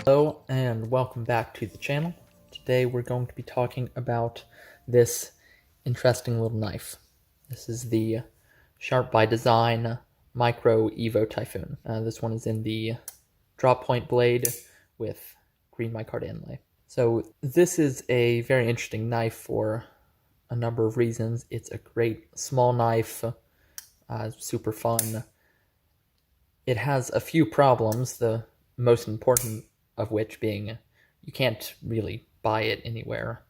Hello and welcome back to the channel. Today we're going to be talking about this interesting little knife. This is the Sharp by Design Micro Evo Typhoon. This one is in the drop point blade with green micarta inlay. So this is a very interesting knife for a number of reasons. It's a great small knife, super fun. It has a few problems, the most important of which being you can't really buy it anywhere.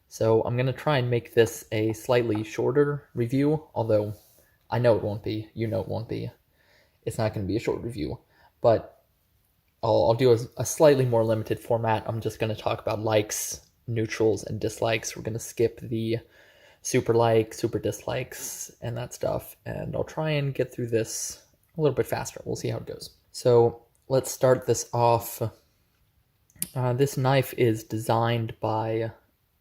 So I'm going to try and make this a slightly shorter review, although I know it won't be, you know it won't be. It's not going to be a short review, but I'll do a slightly more limited format. I'm just going to talk about likes, neutrals, and dislikes. We're going to skip the super likes, super dislikes, and that stuff, and I'll try and get through this a little bit faster. We'll see how it goes. So let's start this off. This knife is designed by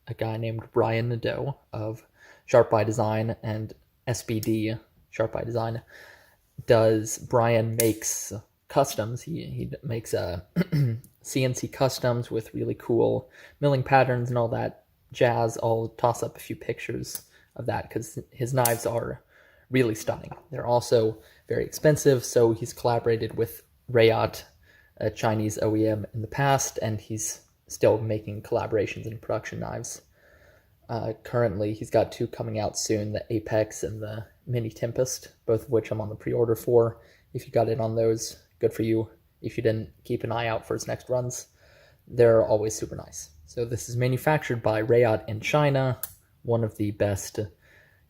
a guy named Brian Nadeau of Sharp by Design and SBD Sharp by Design. Brian makes customs. He makes CNC customs with really cool milling patterns and all that jazz. I'll toss up a few pictures of that because his knives are really stunning. They're also very expensive, so he's collaborated with Rayot, a Chinese OEM, in the past, and he's still making collaborations in production knives. Currently, he's got two coming out soon, the Apex and the Mini Tempest, both of which I'm on the pre-order for. If you got in on those, good for you. If you didn't, keep an eye out for his next runs. They're always super nice. So this is manufactured by Rayot in China, one of the best,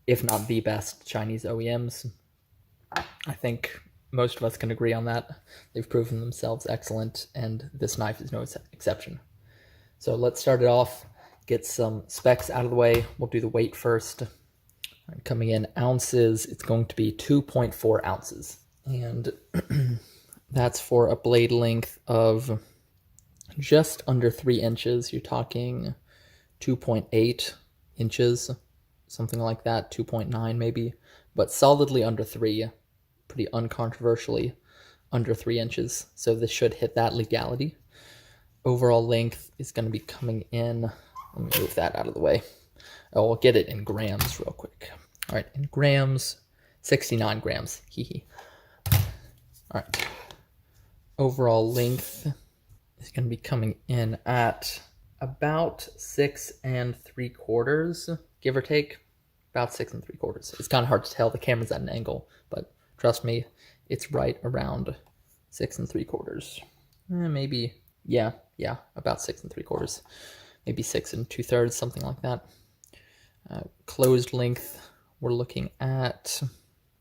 if not the best, Chinese OEMs. I think most of us can agree on that. They've proven themselves excellent, and this knife is no exception. So let's start it off, get some specs out of the way. We'll do the weight first. Coming in ounces, it's going to be 2.4 ounces. And that's for a blade length of just under 3 inches. You're talking 2.8 inches, something like that, 2.9 maybe, but solidly under 3, pretty uncontroversially under 3 inches. So this should hit that legality. Overall length is going to be coming in, let me move that out of the way. I'll get it in grams real quick. All right, in grams, 69 grams, hee. All right, overall length is going to be coming in at about 6 3/4, give or take, about 6 3/4. It's kind of hard to tell, the camera's at an angle, but trust me, it's right around 6 3/4. Maybe, yeah, about 6 3/4. Maybe 6 2/3, something like that. Closed length, we're looking at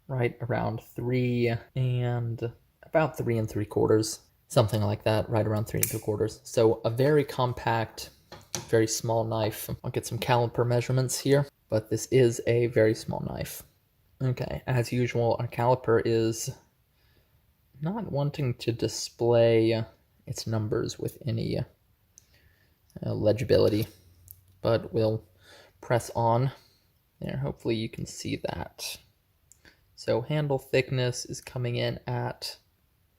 right around 3 and about 3 3/4, something like that, right around 3 3/4. So a very compact, very small knife. I'll get some caliper measurements here, but this is a very small knife. Okay, as usual, our caliper is not wanting to display its numbers with any legibility, but we'll press on there. Hopefully you can see that. So handle thickness is coming in at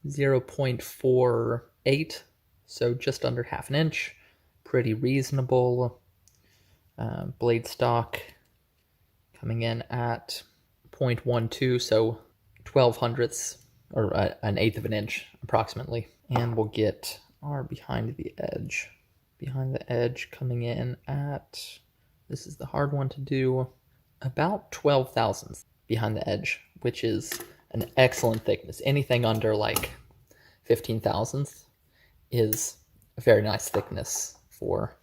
0.48, so just under half an inch. Pretty reasonable. Blade stock coming in at 0.12, so 12 hundredths, or an eighth of an inch approximately. And we'll get our behind the edge. Behind the edge coming in at, this is the hard one to do, about 12 thousandths behind the edge, which is an excellent thickness. Anything under like 15 thousandths is a very nice thickness for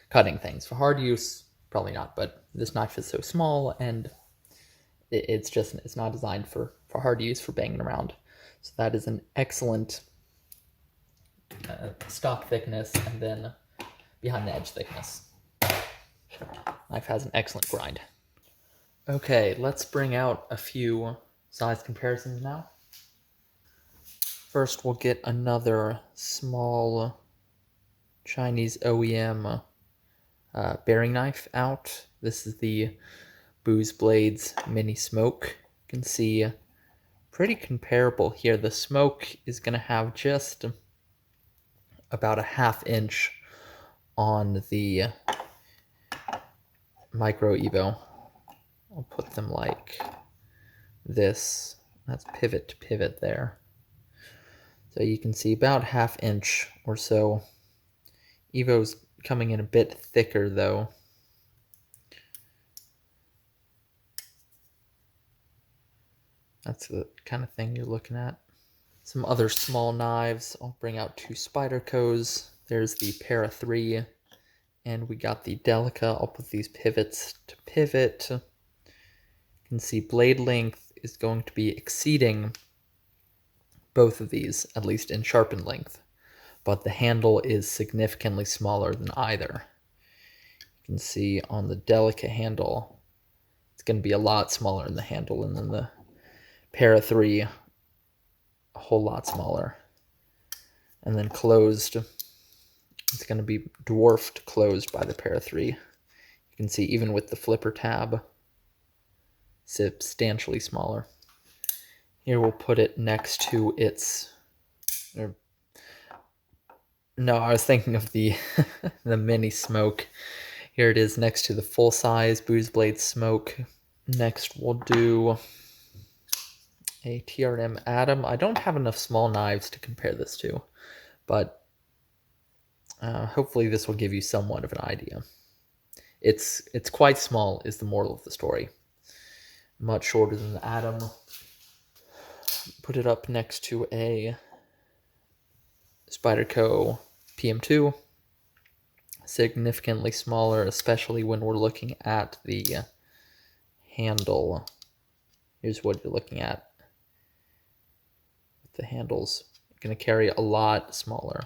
cutting things. For hard use, probably not, but this knife is so small and it's not designed for hard use, for banging around. So that is an excellent stock thickness, and then behind the edge thickness. Knife has an excellent grind. Okay, let's bring out a few size comparisons now. First, we'll get another small Chinese OEM bearing knife out. This is the Booz Blades Mini Smoke. You can see pretty comparable here. The smoke is going to have just about a 1/2 inch on the Micro Evo. I'll put them like this. That's pivot to pivot there. So you can see about 1/2 inch or so. Evo's coming in a bit thicker though. That's the kind of thing you're looking at. Some other small knives. I'll bring out 2 Spydercos. There's the Para 3, and we got the Delica. I'll put these pivots to pivot. You can see blade length is going to be exceeding both of these, at least in sharpened length, but the handle is significantly smaller than either. You can see on the Delica handle, it's going to be a lot smaller in the handle, and then the Para 3, a whole lot smaller. And then closed, it's going to be dwarfed closed by the Para 3. You can see even with the flipper tab, substantially smaller. Here we'll put it next to its... No, I was thinking of the the mini smoke. Here it is next to the full-size Booz Blade smoke. Next we'll do a TRM Atom. I don't have enough small knives to compare this to, but hopefully this will give you somewhat of an idea. It's quite small is the moral of the story. Much shorter than the Atom. Put it up next to a Spyderco PM2. Significantly smaller, especially when we're looking at the handle. Here's what you're looking at. The handle's going to carry a lot smaller.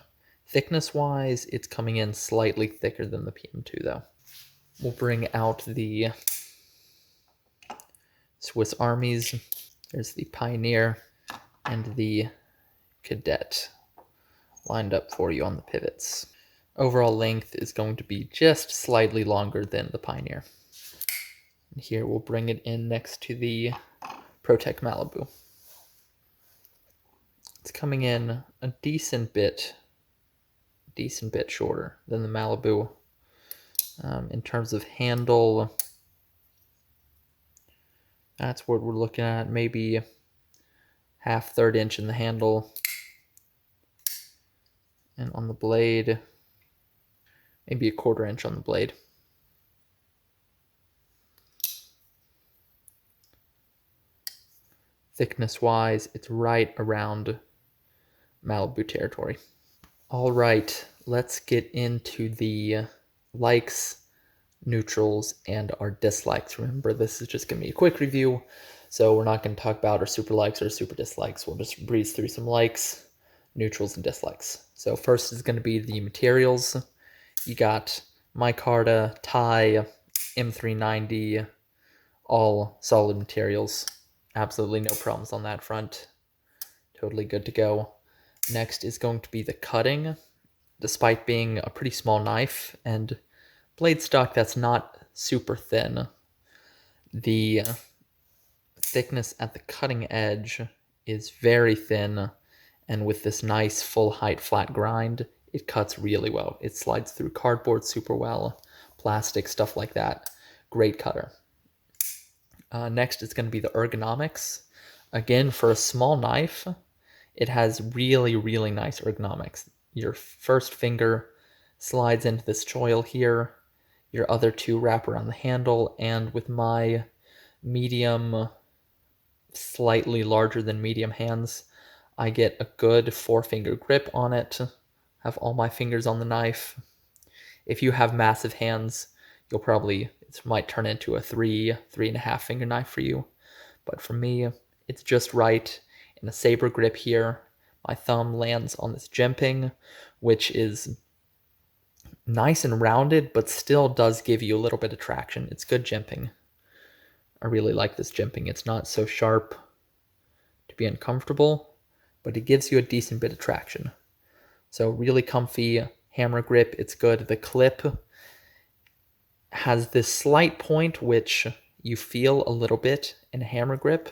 Thickness-wise, it's coming in slightly thicker than the PM2, though. We'll bring out the Swiss Armies. There's the Pioneer and the Cadet lined up for you on the pivots. Overall length is going to be just slightly longer than the Pioneer. And here we'll bring it in next to the ProTech Malibu. It's coming in a decent bit shorter than the Malibu. In terms of handle, that's what we're looking at, maybe 1/2 inch in the handle. And on the blade, maybe 1/4 inch on the blade. Thickness-wise, it's right around Malibu territory. All right, let's get into the likes, neutrals, and our dislikes. Remember, this is just going to be a quick review, so we're not going to talk about our super likes or super dislikes. We'll just breeze through some likes, neutrals, and dislikes. So first is going to be the materials. You got micarta, tie, M390, all solid materials. Absolutely no problems on that front. Totally good to go. Next is going to be the cutting. Despite being a pretty small knife and blade stock that's not super thin, the thickness at the cutting edge is very thin, and with this nice full height flat grind, it cuts really well. It slides through cardboard super well, plastic, stuff like that. Great cutter. Next is going to be the ergonomics. Again, for a small knife, it has really, really nice ergonomics. Your first finger slides into this choil here. Your other two wrap around the handle, and with my medium, slightly larger than medium hands, I get a good 4-finger grip on it. Have all my fingers on the knife. If you have massive hands, you'll probably, it might turn into a 3.5 finger knife for you. But for me, it's just right. In a saber grip here, my thumb lands on this jimping, which is nice and rounded, but still does give you a little bit of traction. It's good jimping. I really like this jimping. It's not so sharp to be uncomfortable, but it gives you a decent bit of traction. So really comfy hammer grip. It's good. The clip has this slight point which you feel a little bit in a hammer grip,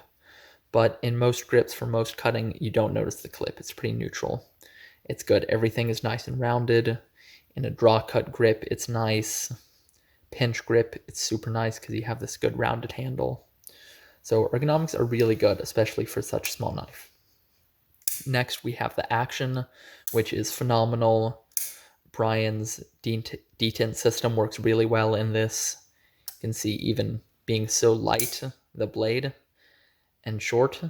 but in most grips for most cutting, you don't notice the clip. It's pretty neutral. It's good. Everything is nice and rounded. In a draw cut grip, it's nice. Pinch grip, it's super nice because you have this good rounded handle. So ergonomics are really good, especially for such a small knife. Next, we have the action, which is phenomenal. Brian's detent system works really well in this. You can see even being so light, the blade, and short,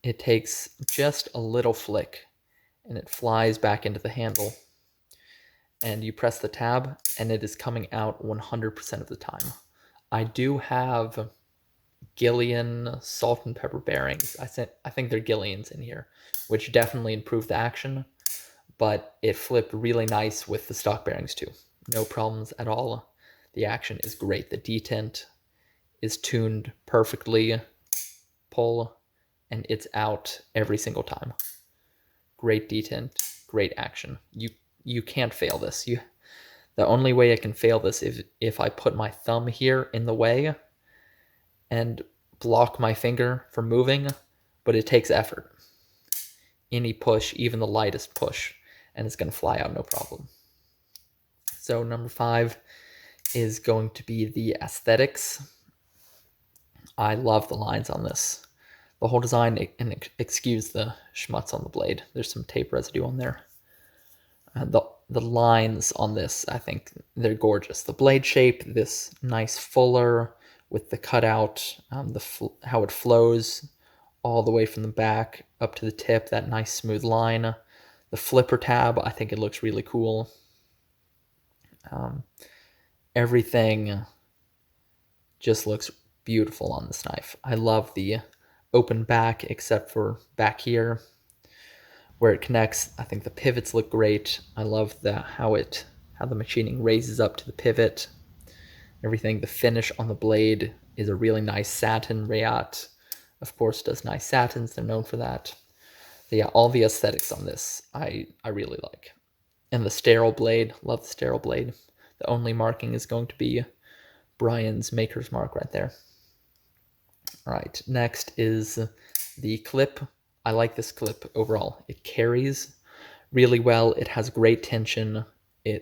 it takes just a little flick and it flies back into the handle. And you press the tab and it is coming out 100% of the time. I do have Gillian salt and pepper bearings. I think they're Gillians in here, which definitely improve the action, but it flipped really nice with the stock bearings too. No problems at all. The action is great. The detent is tuned perfectly. Pull, and it's out every single time. Great detent, great action. You can't fail this. The only way I can fail this is if I put my thumb here in the way and block my finger from moving, but it takes effort. Any push, even the lightest push, and it's going to fly out no problem. So number 5 is going to be the aesthetics. I love the lines on this. The whole design, and excuse the schmutz on the blade. There's some tape residue on there. The lines on this, I think they're gorgeous. The blade shape, this nice fuller with the cutout, how it flows all the way from the back up to the tip, that nice smooth line. The flipper tab, I think it looks really cool. Everything just looks beautiful on this knife. I love the open back, except for back here where it connects. I think the pivots look great. I love how the machining raises up to the pivot. Everything, the finish on the blade is a really nice satin. Rayat, of course, does nice satins. They're known for that. But yeah, all the aesthetics on this I really like. And the sterile blade, love the sterile blade. The only marking is going to be Brian's maker's mark right there. All right, next is the clip. I like this clip overall. It carries really well. It has great tension.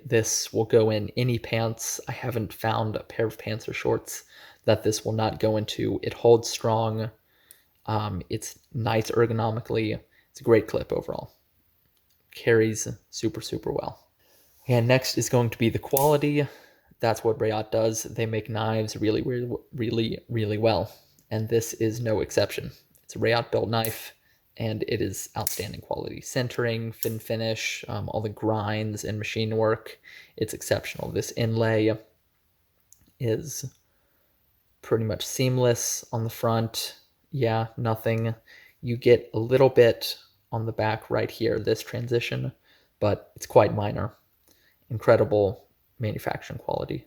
This will go in any pants. I haven't found a pair of pants or shorts that this will not go into. It holds strong. It's nice ergonomically. It's a great clip overall. Carries super, super well. And next is going to be the quality. That's what Rayat does. They make knives really, really, really, really well. And this is no exception. It's a Rayat built knife, and it is outstanding quality. Centering, fin finish, all the grinds and machine work, it's exceptional. This inlay is pretty much seamless on the front. Yeah, nothing. You get a little bit on the back right here, this transition, but it's quite minor. Incredible manufacturing quality.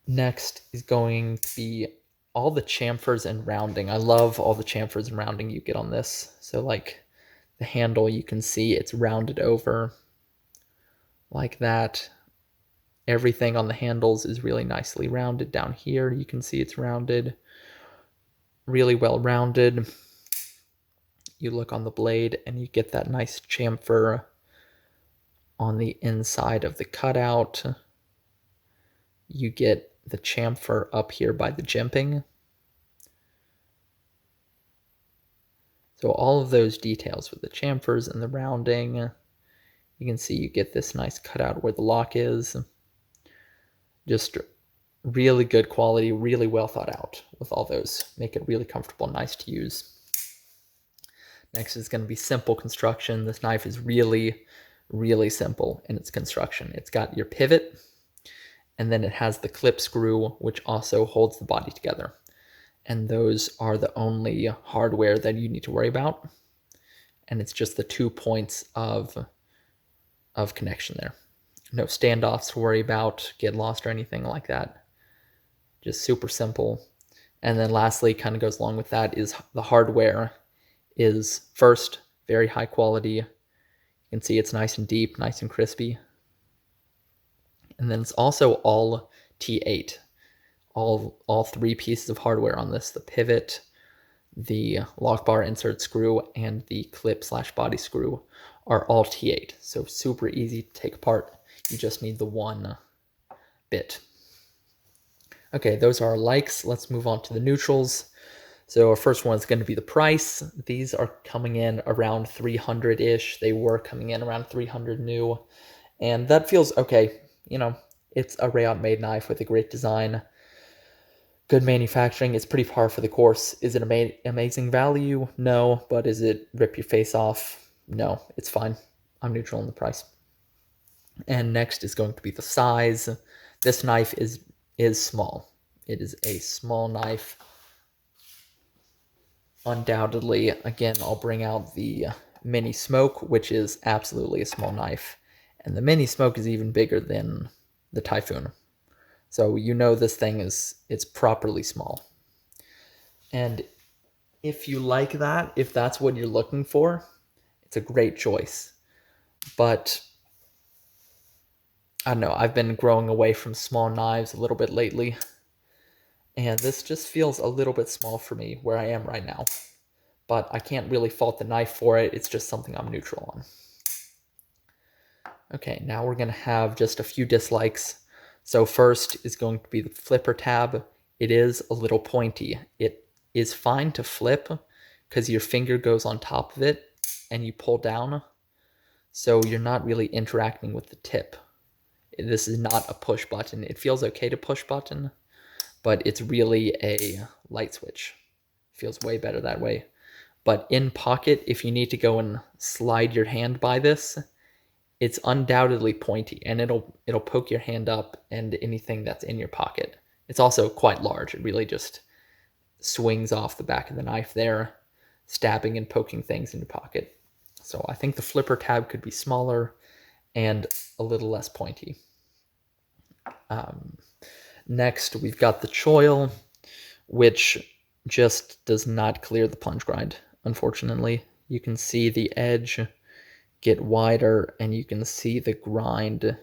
Next is going to be all the chamfers and rounding. I love all the chamfers and rounding you get on this. So like the handle, you can see it's rounded over like that. Everything on the handles is really nicely rounded. Down here, you can see it's rounded, really well rounded. You look on the blade and you get that nice chamfer on the inside of the cutout. You get the chamfer up here by the jimping. So all of those details with the chamfers and the rounding, you can see you get this nice cutout where the lock is. Just really good quality, really well thought out with all those. Make it really comfortable and nice to use. Next is going to be simple construction. This knife is really, really simple in its construction. It's got your pivot, and then it has the clip screw, which also holds the body together. And those are the only hardware that you need to worry about. And it's just the 2 points of connection there. No standoffs to worry about, get lost or anything like that. Just super simple. And then lastly, kind of goes along with that, is the hardware is first, very high quality. You can see it's nice and deep, nice and crispy. And then it's also all T8. All 3 pieces of hardware on this, the pivot, the lock bar insert screw and the clip/body screw are all T8, so super easy to take apart. You just need the one bit. Okay, those are our likes. Let's move on to the neutrals. So our first one is going to be the price. These are coming in around 300-ish. They were coming in around 300 new, and that feels okay. You know, it's a Rayot made knife with a great design. Good manufacturing. It's pretty par for the course. Is it amazing value? No. But is it rip your face off? No. It's fine. I'm neutral on the price. And next is going to be the size. This knife is small. It is a small knife. Undoubtedly, again, I'll bring out the Mini Smoke, which is absolutely a small knife. And the Mini Smoke is even bigger than the Typhoon. So you know this thing it's properly small. And if you like that, if that's what you're looking for, it's a great choice. But I don't know, I've been growing away from small knives a little bit lately. And this just feels a little bit small for me where I am right now. But I can't really fault the knife for it. It's just something I'm neutral on. Okay, now we're going to have just a few dislikes. So first is going to be the flipper tab. It is a little pointy. It is fine to flip because your finger goes on top of it and you pull down. So you're not really interacting with the tip. This is not a push button. It feels okay to push button, but it's really a light switch. Feels way better that way. But in pocket, if you need to go and slide your hand by this, it's undoubtedly pointy, and it'll poke your hand up and anything that's in your pocket. It's also quite large. It really just swings off the back of the knife there, stabbing and poking things in your pocket. So I think the flipper tab could be smaller and a little less pointy. Next, we've got the choil, which just does not clear the plunge grind, unfortunately. You can see the edge get wider, and you can see the grind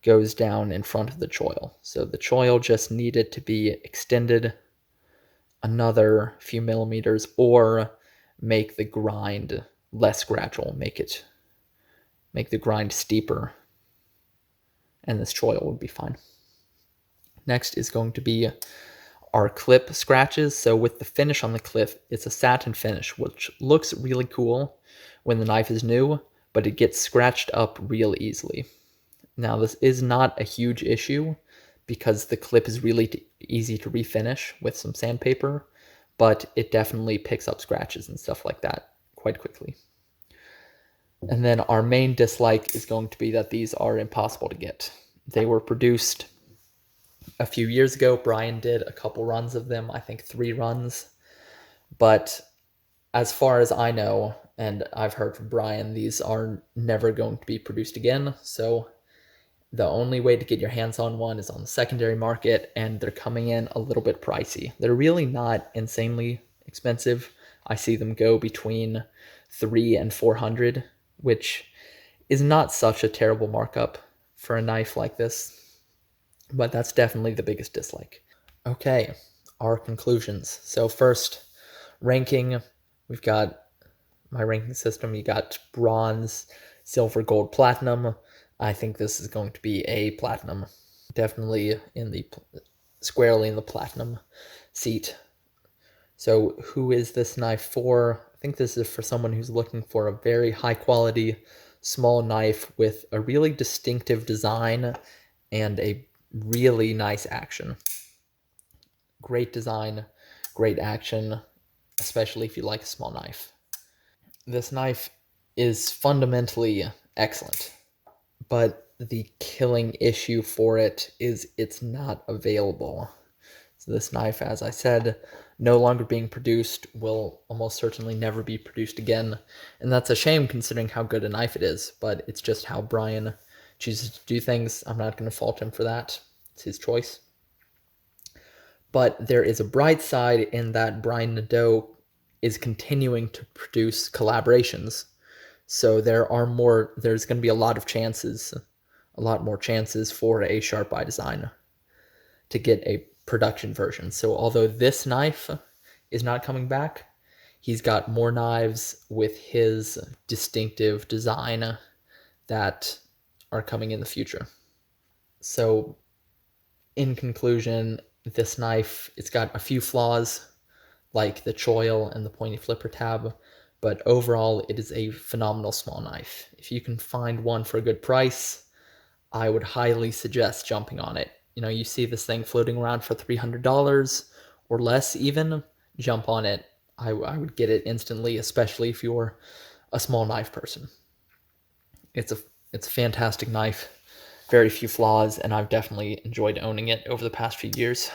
goes down in front of the choil. So the choil just needed to be extended another few millimeters or make the grind less gradual, make the grind steeper, and this choil would be fine. Next is going to be our clip scratches. So with the finish on the clip, it's a satin finish, which looks really cool when the knife is new, but it gets scratched up real easily. Now, this is not a huge issue because the clip is really easy to refinish with some sandpaper, but it definitely picks up scratches and stuff like that quite quickly. And then our main dislike is going to be that these are impossible to get. They were produced a few years ago. Brian did a couple runs of them, I think 3 runs. But as far as I know, and I've heard from Brian, these are never going to be produced again. So the only way to get your hands on one is on the secondary market, and they're coming in a little bit pricey. They're really not insanely expensive. I see them go between $300 and $400, which is not such a terrible markup for a knife like this. But that's definitely the biggest dislike. Okay, our conclusions. So first, ranking. We've got my ranking system. You got bronze, silver, gold, platinum. I think this is going to be a platinum. Definitely squarely in the platinum seat. So who is this knife for? I think this is for someone who's looking for a very high quality, small knife with a really distinctive design and a really nice action. Great design, great action, especially if you like a small knife. This knife is fundamentally excellent, but the killing issue for it is it's not available. So this knife, as I said, no longer being produced, will almost certainly never be produced again. And that's a shame considering how good a knife it is, but it's just how Brian chooses to do things. I'm not going to fault him for that. It's his choice. But there is a bright side in that Brian Nadeau is continuing to produce collaborations. So there's going to be a lot more chances for a Sharp by Design to get a production version. So although this knife is not coming back. He's got more knives with his distinctive design that are coming in the future. So, in conclusion, this knife, it's got a few flaws, like the choil and the pointy flipper tab, but overall it is a phenomenal small knife. If you can find one for a good price, I would highly suggest jumping on it. You know, you see this thing floating around for $300 or less even, jump on it. I would get it instantly, especially if you're a small knife person. It's a fantastic knife, very few flaws, and I've definitely enjoyed owning it over the past few years.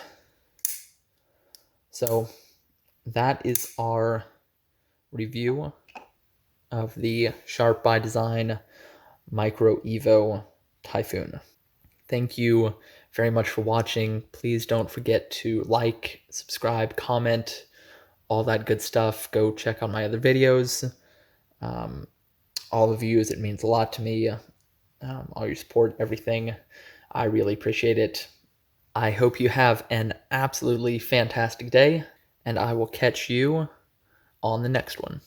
So that is our review of the Sharp by Design Micro Evo Typhoon. Thank you very much for watching. Please don't forget to like, subscribe, comment, all that good stuff. Go check out my other videos. All the views, it means a lot to me. All your support, everything. I really appreciate it. I hope you have an absolutely fantastic day, and I will catch you on the next one.